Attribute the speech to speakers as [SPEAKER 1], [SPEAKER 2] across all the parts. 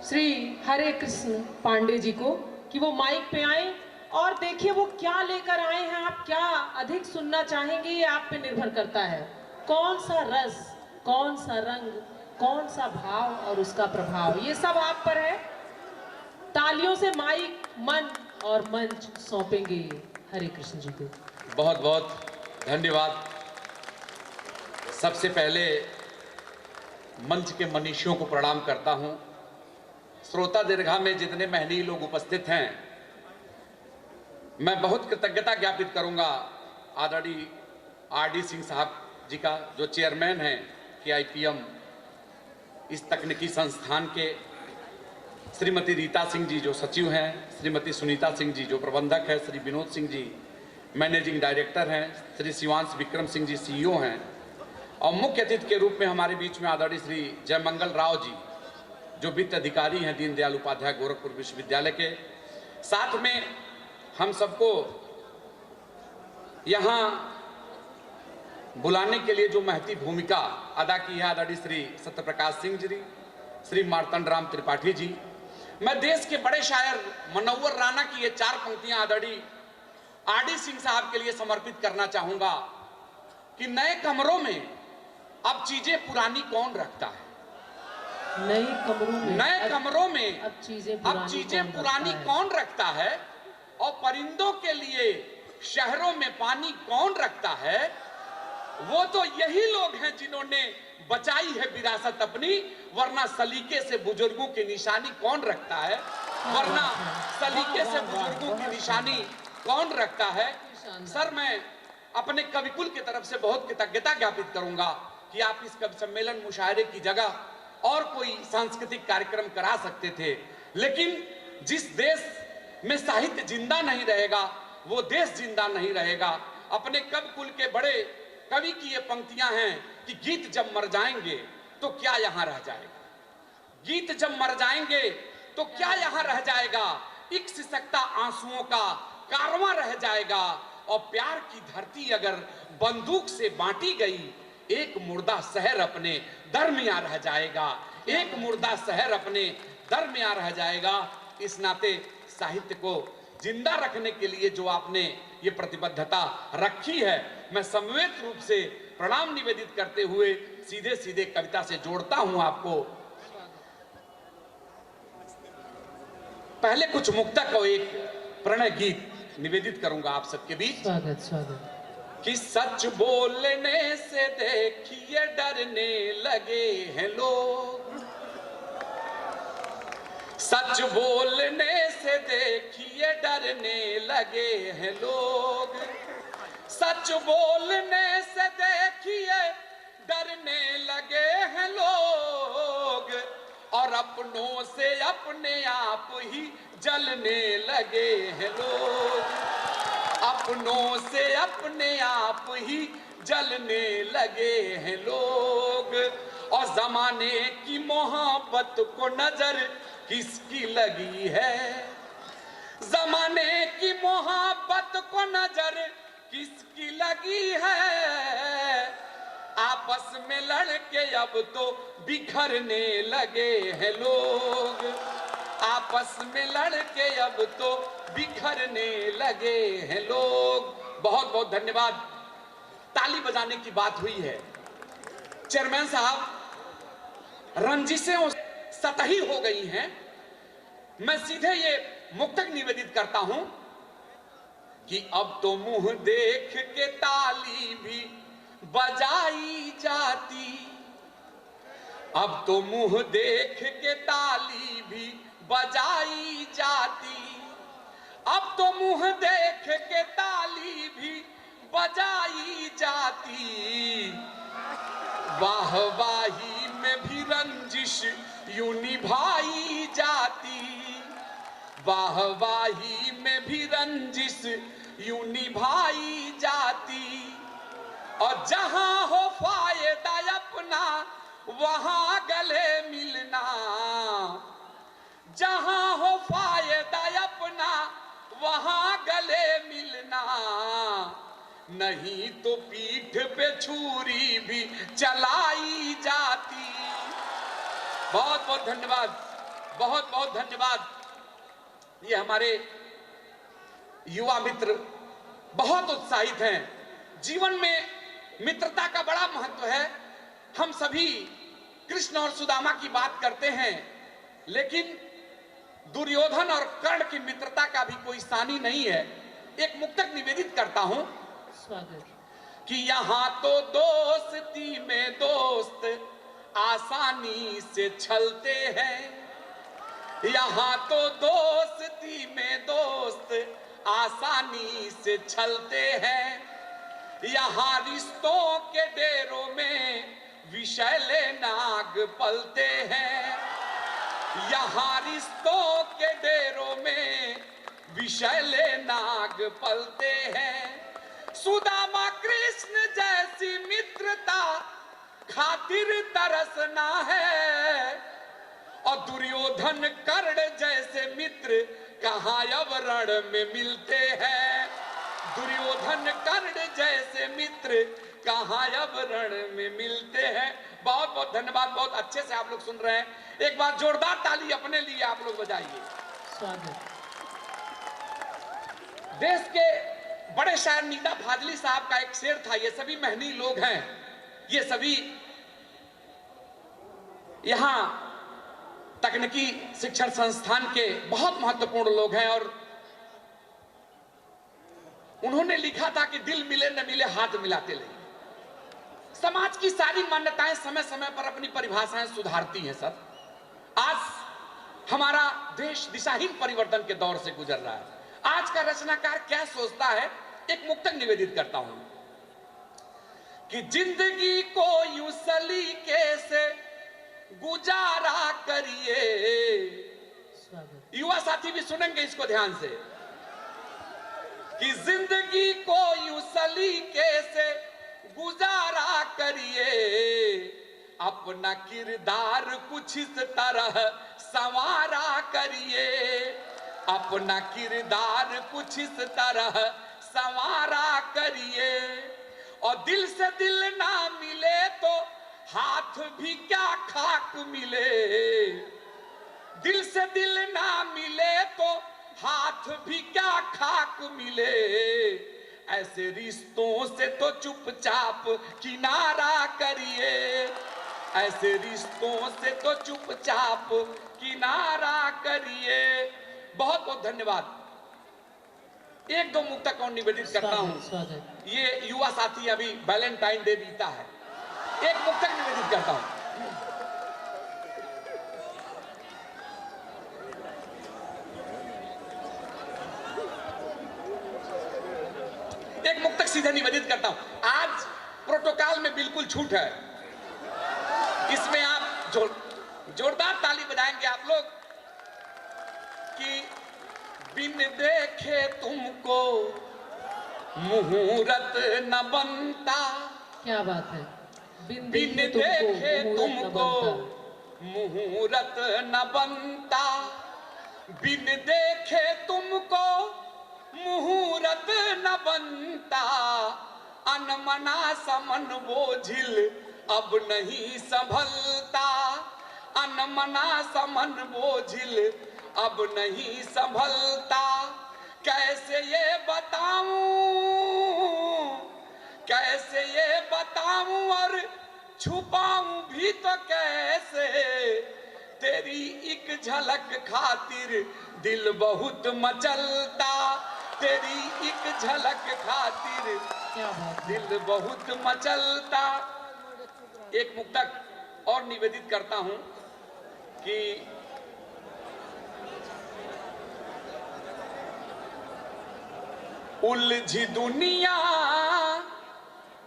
[SPEAKER 1] श्री हरे कृष्ण पांडे जी को कि वो माइक पे आए और देखिए वो क्या लेकर आए हैं। आप क्या अधिक सुनना चाहेंगे ये आप पे निर्भर करता है। कौन सा रस, कौन सा रंग, कौन सा भाव और उसका प्रभाव, ये सब आप पर है। तालियों से माइक, मन और मंच सौंपेंगे हरे कृष्ण जी को।
[SPEAKER 2] बहुत बहुत धन्यवाद। सबसे पहले मंच के मनीषियों को प्रणाम करता हूं। श्रोता दीर्घा में जितने महनीय लोग उपस्थित हैं, मैं बहुत कृतज्ञता ज्ञापित करूंगा आदरणीय आरडी सिंह साहब जी का, जो चेयरमैन हैं KIPM इस तकनीकी संस्थान के, श्रीमती रीता सिंह जी जो सचिव हैं, श्रीमती सुनीता सिंह जी जो प्रबंधक है, श्री विनोद सिंह जी मैनेजिंग डायरेक्टर हैं, श्री शिवांश विक्रम सिंह जी CEO हैं, और मुख्य अतिथि के रूप में हमारे बीच में आदरणीय श्री जयमंगल राव जी जो वित्त अधिकारी हैं दीनदयाल उपाध्याय गोरखपुर विश्वविद्यालय के। साथ में हम सबको यहाँ बुलाने के लिए जो महती भूमिका अदा की है आदरणीय श्री सत्यप्रकाश सिंह जी, श्री मार्तंड राम त्रिपाठी जी। मैं देश के बड़े शायर मनोहर राणा की ये 4 पंक्तियां आदरणीय आरडी सिंह साहब के लिए समर्पित करना चाहूंगा कि नए कमरों में अब चीजें पुरानी कौन रखता है।
[SPEAKER 1] नए कमरों में
[SPEAKER 2] अब चीजें पुरानी कौन रखता है, और परिंदों के लिए शहरों में पानी कौन रखता है। वो तो यही लोग हैं जिन्होंने बचाई है विरासत अपनी, वरना सलीके से बुजुर्गों की निशानी कौन रखता है, वरना सलीके से बुजुर्गों की निशानी कौन रखता है। सर, मैं अपने कविकुल की तरफ से बहुत कृतज्ञता ज्ञापित करूंगा कि आप इस कवि सम्मेलन मुशायरे की जगह और कोई सांस्कृतिक कार्यक्रम करा सकते थे, लेकिन जिस देश में साहित्य जिंदा नहीं रहेगा वो देश जिंदा नहीं रहेगा। अपने कविकुल के बड़े कवि की ये पंक्तियां हैं कि गीत जब मर जाएंगे तो क्या यहां रह जाएगा, गीत जब मर जाएंगे तो क्या यहां रह जाएगा, एक सिसकता आंसुओं का कारवां रह जाएगा, और प्यार की धरती अगर बंदूक से बांटी गई, एक मुर्दा शहर अपने दरमियां रह जाएगा, एक मुर्दा शहर अपने दरमियां रह जाएगा। इस नाते साहित्य को जिंदा रखने के लिए जो आपने ये प्रतिबद्धता रखी है, मैं समवेत रूप से प्रणाम निवेदित करते हुए सीधे सीधे कविता से जोड़ता हूं आपको। पहले कुछ मुक्तक और एक प्रणय गीत निवेदित करूंगा आप सबके बीच।
[SPEAKER 1] स्वागत
[SPEAKER 2] कि सच बोलने से देखिए डरने लगे हैं लोग, सच बोलने से देखिए डरने लगे हैं लोग, सच बोलने से देखिए डरने लगे हैं लोग, और अपनों से अपने आप ही जलने लगे हैं लोग, अपनों से अपने आप ही जलने लगे हैं लोग। और जमाने की मोहब्बत को नजर किसकी लगी है, जमाने की मोहब्बत को नजर किसकी लगी है, आपस में लड़के अब तो बिखरने लगे हैं लोग, आपस में लड़के अब तो बिखरने लगे हैं लोग। बहुत बहुत धन्यवाद। ताली बजाने की बात हुई है, चेयरमैन साहब रंजिशें सतही हो गई हैं। मैं सीधे ये मुक्तक निवेदित करता हूं कि अब तो मुंह देख के ताली भी बजाई जाती, अब तो मुंह देख के ताली भी बजाई जाती, अब तो मुंह देख के ताली भी बजाई जाती, वाहवाही में भी रंजिश यूं निभाई जाती, वाहवाही में भी रंजिश यूं निभाई जाती, और जहां हो फायदा अपना वहां गले मिलना, जहां हो फायदा अपना वहां गले मिलना, नहीं तो पीठ पे छुरी भी चलाई जाती। बहुत बहुत धन्यवाद। बहुत बहुत धन्यवाद। ये हमारे युवा मित्र बहुत उत्साहित हैं। जीवन में मित्रता का बड़ा महत्व है। हम सभी कृष्ण और सुदामा की बात करते हैं, लेकिन दुर्योधन और कर्ण की मित्रता का भी कोई सानी नहीं है। एक मुक्तक निवेदित करता हूं कि यहां तो दोस्ती में दोस्त आसानी से छलते हैं, यहां तो दोस्ती में दोस्त आसानी से छलते हैं, यहां रिश्तों के डेरों में विषैले नाग पलते हैं, यहां रिश्तों के डेरों में विषैले नाग पलते हैं। सुदामा कृष्ण जैसी मित्रता खातिर तरसना है, और दुर्योधन कर्ण जैसे मित्र कहाँ अब रण में मिलते हैं। दुर्योधन कर्ण जैसे मित्र कहाँ अब रण में मिलते हैं। बहुत बहुत धन्यवाद। बहुत अच्छे से आप लोग सुन रहे हैं। एक बार जोरदार ताली अपने लिए आप लोग बजाइए।
[SPEAKER 1] स्वागत।
[SPEAKER 2] देश के बड़े शायर नीता फाजली साहब का एक शेर था, ये सभी मेहनी लोग हैं, ये सभी यहां तकनीकी शिक्षण संस्थान के बहुत महत्वपूर्ण लोग हैं, और उन्होंने लिखा था कि दिल मिले न मिले हाथ मिलाते रहिए। समाज की सारी मान्यताएं समय समय पर अपनी परिभाषाएं सुधारती हैं सर। आज हमारा देश दिशाहीन परिवर्तन के दौर से गुजर रहा है। आज का रचनाकार क्या सोचता है, एक मुक्तक निवेदित करता हूं कि जिंदगी को यूं सलीके से गुजारा करिए। युवा साथी भी सुनेंगे इसको ध्यान से, कि जिंदगी को यूं सलीके से गुजारा करिए, अपना किरदार कुछ इस तरह संवारा करिए, अपना किरदार कुछ इस तरह संवारा करिए, और दिल से दिल ना मिले तो हाथ भी क्या खाक मिले, दिल से दिल ना मिले तो हाथ भी क्या खाक मिले, ऐसे रिश्तों से तो चुपचाप किनारा करिए, ऐसे रिश्तों से तो चुपचाप किनारा करिए। बहुत बहुत धन्यवाद। एक दो मुक्तक और निवेदित करता हूं। ये युवा साथी अभी वैलेंटाइन डे बीता है, एक मुक्तक निवेदित करता हूं। एक मुक्तक सीधे निवेदित करता हूं। आज प्रोटोकॉल में बिल्कुल छूट है, इसमें आप जोरदार ताली बजाएंगे आप लोग कि बिन देखे तुमको मुहूर्त न बनता।
[SPEAKER 1] क्या बात है।
[SPEAKER 2] बिन देखे तुमको मुहूर्त न बनता, बिन देखे तुमको मुहूर्त न बनता, अनमना समन बोझिल अब नहीं संभलता, अनमना समन बोझिल अब नहीं संभलता, कैसे ये बताऊं, कैसे ये बताऊं और छुपाऊं भी तो कैसे, तेरी एक झलक खातिर दिल बहुत मचलता, तेरी एक झलक खातिर दिल बहुत मचलता। एक मुक्तक और निवेदित करता हूं कि उलझी दुनिया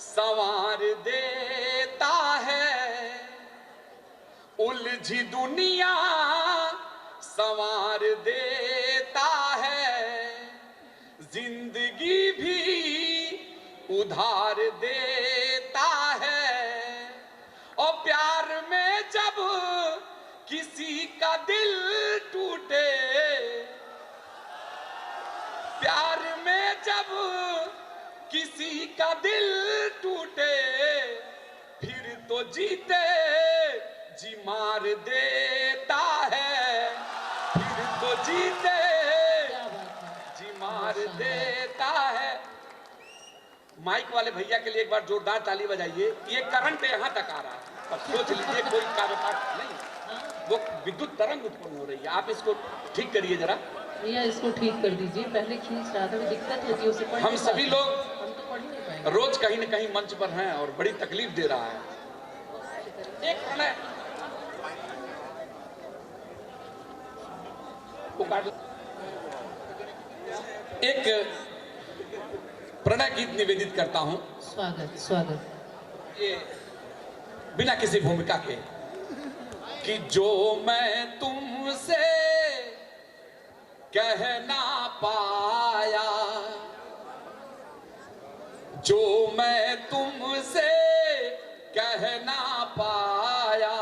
[SPEAKER 2] संवार देता है, उलझी दुनिया संवार देता है, जिंदगी भी उधार देता है, और प्यार में जब किसी का दिल टूटे, प्यार में जब किसी का दिल टूटे, फिर तो जीते जी मार देता है, जीते
[SPEAKER 1] क्या बात है।
[SPEAKER 2] जी मार देता है। माइक वाले भैया के लिए एक बार जोरदार ताली बजाइए। ये करंट यहाँ तक आ रहा है, अब सोच लीजिए कोई कार्यपाठ नहीं, वो विद्युत तरंग उत्पन्न हो रही है। आप इसको ठीक करिए जरा।
[SPEAKER 1] भैया इसको ठीक कर दीजिए, पहले खींच रहा था, दिक्कत होती है उसे पढ़
[SPEAKER 2] हम
[SPEAKER 1] नहीं
[SPEAKER 2] सभी
[SPEAKER 1] पाते।
[SPEAKER 2] लोग
[SPEAKER 1] हम तो पढ़ ही नहीं पाएंगे।
[SPEAKER 2] रोज कहीं न कहीं मंच पर हैं और बड़ी तकलीफ दे रहा है। एक प्रणय वो काट लो। एक प्रणय गीत निवेदित करता हूं,
[SPEAKER 1] स्वागत स्वागत।
[SPEAKER 2] ये बिना किसी भूमिका के, कि जो मैं तुमसे कह ना पाया, जो मैं तुमसे कह ना पाया,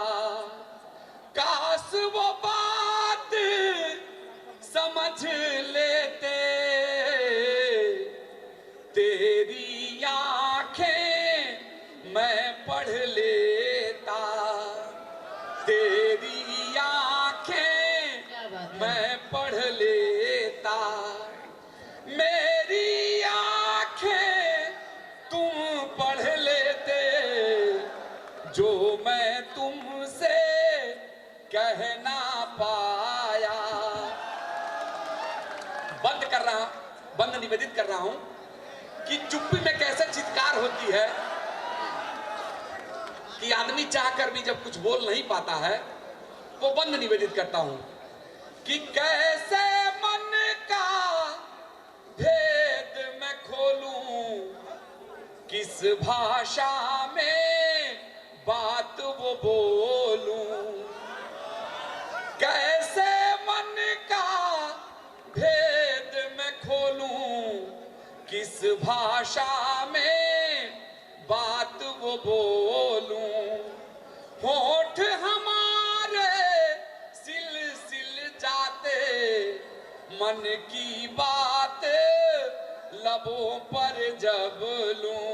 [SPEAKER 2] काश वो बात समझ लेते, तेरी आंखें मैं पढ़ लेता, तेरी आंखें
[SPEAKER 1] क्या बात है।
[SPEAKER 2] मैं पढ़ लेता, मेरी आंखें तुम पढ़ लेते, जो मैं तुमसे कह ना पाया। बंद निवेदित कर रहा हूं कि चुप्पी में कैसे चित्कार होती है, कि आदमी चाहकर भी जब कुछ बोल नहीं पाता है। वो बंद निवेदित करता हूं कि कैसे मन का भेद मैं खोलूं, किस भाषा में बात वो बोलूं, कैसे मन का भेद मैं खोलूं, किस भाषा में बात वो बोलूं, होठ हमारे सिल सिल जाते, मन की बात लबों पर जब लूं,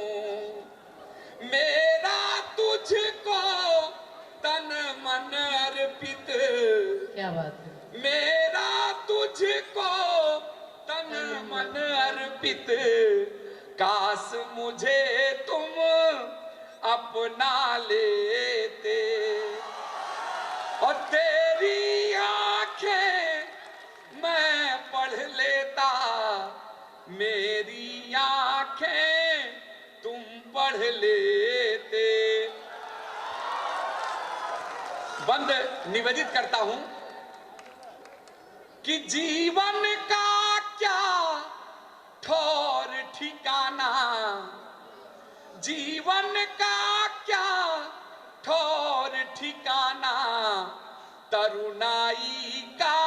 [SPEAKER 2] मेरा तुझको तन मन अर्पित,
[SPEAKER 1] क्या बात है।
[SPEAKER 2] मेरा तुझको तन मन अर्पित, काश मुझे तुम अपना लेते, और तेरी आंखें मैं पढ़ लेता, मेरी आंखें तुम पढ़ लेते। बंद निवेदित करता हूं कि जीवन का क्या ठौर ठिकाना, जीवन का क्या ठौर ठिकाना, तरुणाई का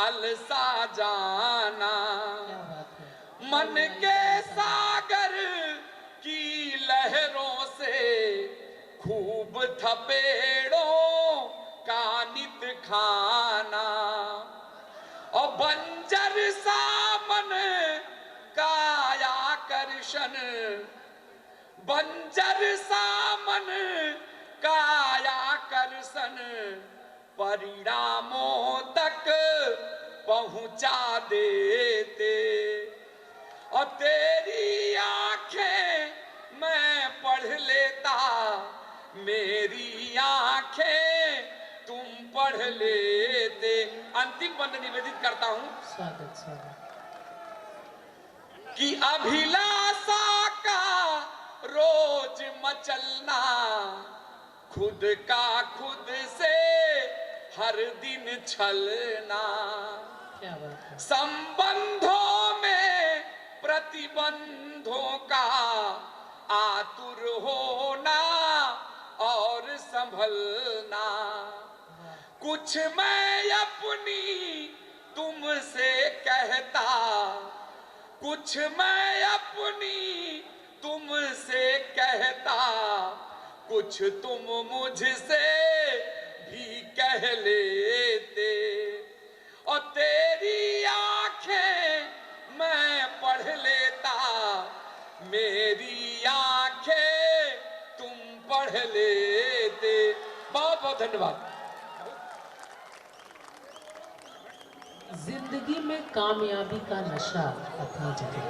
[SPEAKER 2] अलसा जाना,
[SPEAKER 1] क्या बात है।
[SPEAKER 2] मन के सागर की लहरों से खूब थपेड़ों का नित खाना, और बंजर सामन कायाकर्षण, बंजर सामन कायाकर्षण, परिणामों तक पहुंचा देते, और तेरी आंखें मैं पढ़ लेता, मेरी आंखें तुम पढ़ लेते। अंतिम बंद निवेदित करता हूं
[SPEAKER 1] स्वागत स्वागत।
[SPEAKER 2] कि अभिलाषा का रोज मचलना, खुद का खुद से हर दिन छलना,
[SPEAKER 1] क्या बात है।
[SPEAKER 2] संबंधों में प्रतिबंधों का आतुर होना और संभलना, कुछ मैं अपनी तुमसे कहता, कुछ मैं अपनी तुमसे कहता, कुछ तुम मुझसे भी कह लेते, और तेरी आंखें मैं पढ़ लेता, मेरी आंखें तुम पढ़ लेते। बहुत बहुत धन्यवाद।
[SPEAKER 1] जिंदगी में कामयाबी का नशा अपनी जगह,